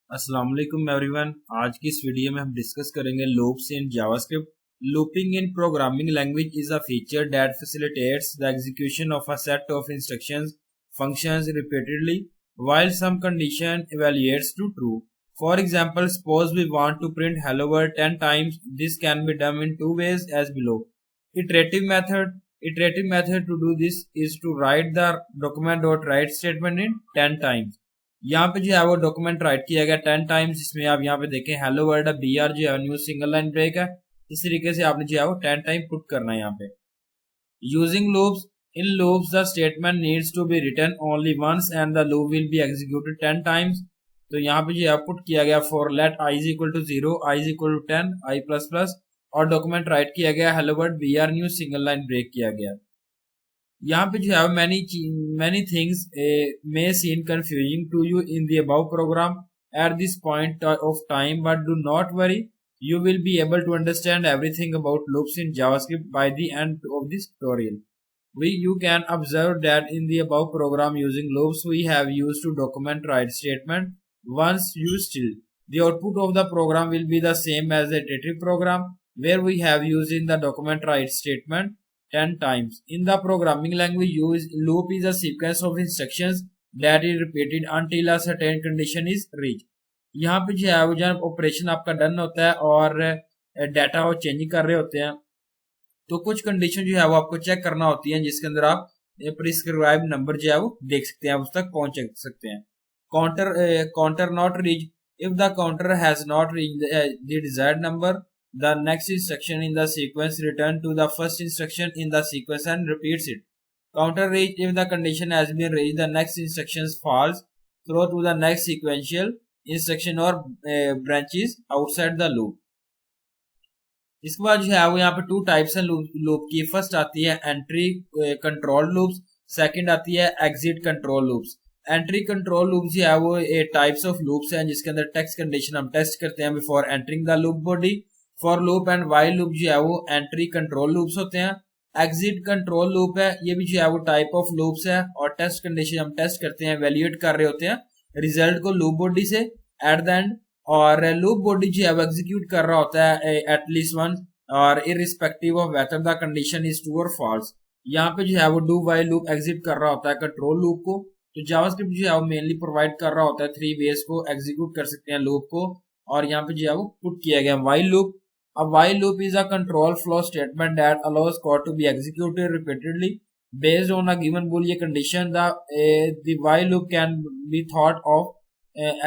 अस्सलाम वालेकुम एवरीवन। आज की इस वीडियो में हम डिस्कस करेंगे loops in JavaScript. Looping in programming language is a feature that facilitates the execution of a set of instructions functions repeatedly while some condition evaluates to true. For example, suppose we want to print hello world 10 times. This can be done in two ways as below. Iterative method to do this is to write the document.write statement in 10 times. यहाँ पे जो है वो document write किया गया 10 times, जिसमें आप यहाँ पे देखें हेलो वर्ल्ड बी आर जो है न्यू सिंगल लाइन ब्रेक है। इस तरीके से आपने जो है वो 10 टाइम पुट करना है यहाँ पे using loops. In loops the statement needs to be written only once and the loop will be executed 10 times. तो यहाँ पे जो है पुट किया गया for let I is equal to 0, I is equal to 10, I plus plus, और document write किया गया hello world B R new single line break किया गया। यहाँ पे जो है many things may seem confusing to you in the above program at this point of time, but do not worry, you will be able to understand everything about loops in JavaScript by the end of this tutorial. You can observe that in the above program using loops we have used to document write statement once used still. The output of the program will be the same as the iterative program where we have used in the document write statement 10 times. In the programming language, loop is a sequence of instructions that is repeated until a certain condition is reached. यहाँ पे जो है वो जब operation आपका done होता है और डाटा वो चेंज कर रहे होते हैं, तो कुछ कंडीशन जो है वो आपको चेक करना होती है, जिसके अंदर आप प्रिस्क्राइब नंबर जो है वो देख सकते हैं, उस तक पहुंच सकते हैं। Counter not reach, if the counter has not reach the desired number, the next instruction in the sequence return to the first instruction in the sequence and repeats it. Counter reach, if the condition has been reached, the next instruction falls through to the next sequential instruction or branches outside the loop. इसके बाद जो है वो यहाँ पे two types हैं loop की। First आती है एंट्री कंट्रोल लूप्स, सेकंड आती है exit control loops. Entry control loops जो है वो टाइप्स ऑफ लूप्स हैं जिसके अंदर टेक्स्ट कंडीशन हम टेस्ट करते हैं before entering the loop body. For loop and while loop जो है वो एंट्री कंट्रोल लूप्स होते हैं। एग्जिट कंट्रोल लूप है, ये भी जो है वो टाइप ऑफ लूप्स है, और टेस्ट कंडीशन हम टेस्ट करते हैं, वैल्यूएट कर रहे होते हैं रिजल्ट को लूप बॉडी से एट द एंड, और लूप बॉडी जो है वो एग्जीक्यूट कर रहा होता है एटलीस्ट वन और irrespective of whether the condition is true और फॉल्स। यहाँ पे जो है वो डू वाइल लूप एग्जिट कर रहा होता है कंट्रोल लूप को। तो जावास्क्रिप्ट जो है वो मेनली प्रोवाइड कर रहा होता है थ्री वेज को एग्जीक्यूट कर सकते हैं लूप को, और यहाँ पे जो है वो पुट किया गया while loop. A while loop is a control flow statement that allows code to be executed repeatedly based on a given Boolean condition. The while loop can be thought of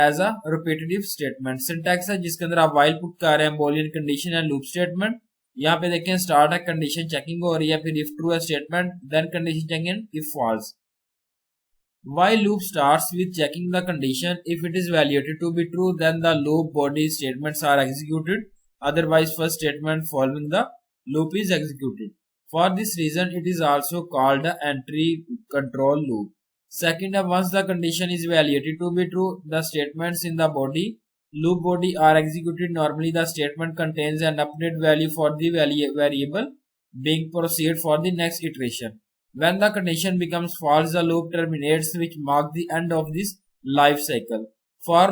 as a repetitive statement. Syntax है जिसके अंदर आप while put कर रहे हैं Boolean condition and loop statement। यहाँ पे देखें start है condition checking हो रही है, फिर if true है statement, then condition checking if false. While loop starts with checking the condition. If it is evaluated to be true, then the loop body statements are executed. Otherwise, first statement following the loop is executed. For this reason, it is also called the entry control loop. Second, once the condition is evaluated to be true, the statements in the loop body are executed. Normally, the statement contains an update value for the variable being proceed for the next iteration. When the condition becomes false, the loop terminates, which marks the end of this life cycle. For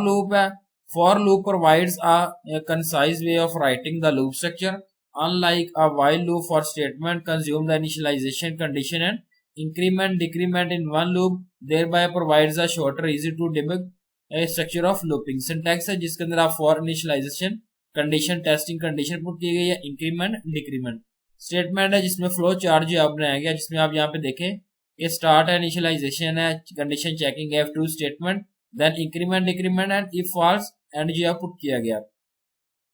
loop provides a concise way of writing the loop structure. Unlike a while loop, for statement consume the initialization condition and increment decrement in one loop, thereby provides a shorter, easy to debug a structure of looping. Syntax है जिसके अंदर आप for initialization condition testing condition put की गई है, increment decrement। Statement है जिसमें flow chart जो बनाया गया, जिसमें आप यहाँ पे देखें कि स्टार्ट है, इनिशियलाइजेशन है, कंडीशन चेकिंग है, F2 statement, then increment decrement and if false and जो है पुट किया गया।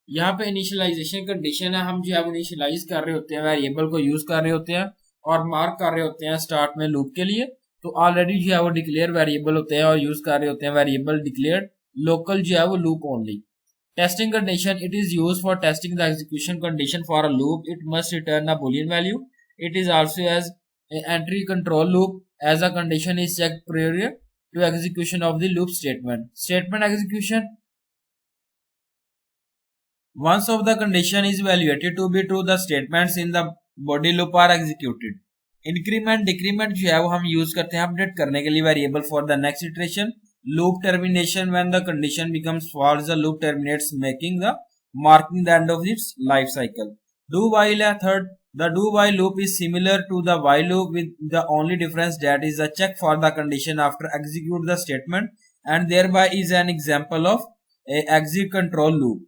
यहाँ पे इनिशियलाइजेशन कंडीशन है, हम जो है इनिशियलाइज कर रहे होते हैं, वेरिएबल को यूज कर रहे होते हैं और मार्क कर रहे होते हैं स्टार्ट में लूप के लिए। तो ऑलरेडी जो है वो डिक्लेयर वेरिएबल होते हैं और यूज कर रहे होते हैं वेरिएबल डिक्लेयर्ड लोकल जो है वो loop only. Testing condition, it is use for testing the execution condition for a loop, it must return a boolean value. It is also as entry control loop as a condition is check prior to execution of the loop statement. Statement execution, once of the condition is evaluated to be true, the statements in the body loop are executed. Increment decrement जो है वो हम use करते हैं update करने के लिए variable for the next iteration. loop termination, when the condition becomes false, the loop terminates, making the marking the end of its life cycle. Do while a third, the do while loop is similar to the while loop with the only difference that is a check for the condition after execute the statement, and thereby is an example of a exit control loop.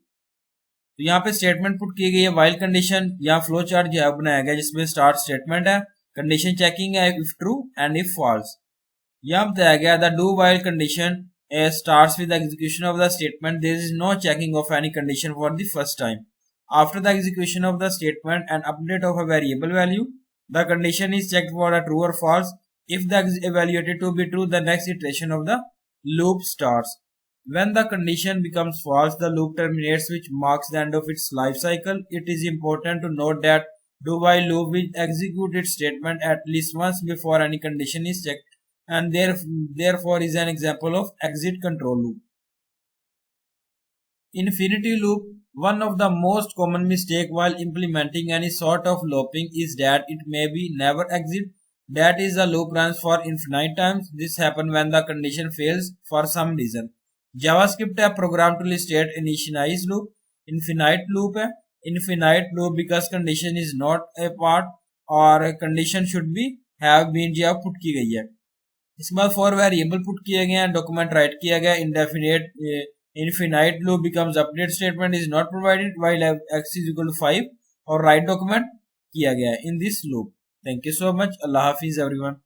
तो यहाँ पे statement put की गई है while condition, यहाँ flow chart जो है बनाया गया जिसमें स्टार्ट स्टेटमेंट है, कंडीशन चेकिंग है if true and if false. यहाँ बताया गया the do while condition starts with the execution of the statement. There is no checking of any condition for the first time. After the execution of the statement and update of a variable value, the condition is checked for a true or false. If the evaluated to be true, the next iteration of the loop starts. When the condition becomes false, the loop terminates, which marks the end of its life cycle. It is important to note that do while loop will execute its statement at least once before any condition is checked, and therefore is an example of exit control loop. Infinity loop. One of the most common mistake while implementing any sort of looping is that it may be never exit. That is, the loop runs for infinite times. This happens when the condition fails for some reason. JavaScript है program to state initialize loop, infinite loop है, infinite loop because condition is not a part और condition should be have been जो put की गई है। इसके बाद 4 variable put किए गए हैं, डॉक्यूमेंट राइट किया गया, indefinite infinite loop becomes update statement is not provided while x is equal to 5 और राइट डॉक्यूमेंट किया गया है in this loop. Thank you so much, अल्लाह हाफिज एवरीवन।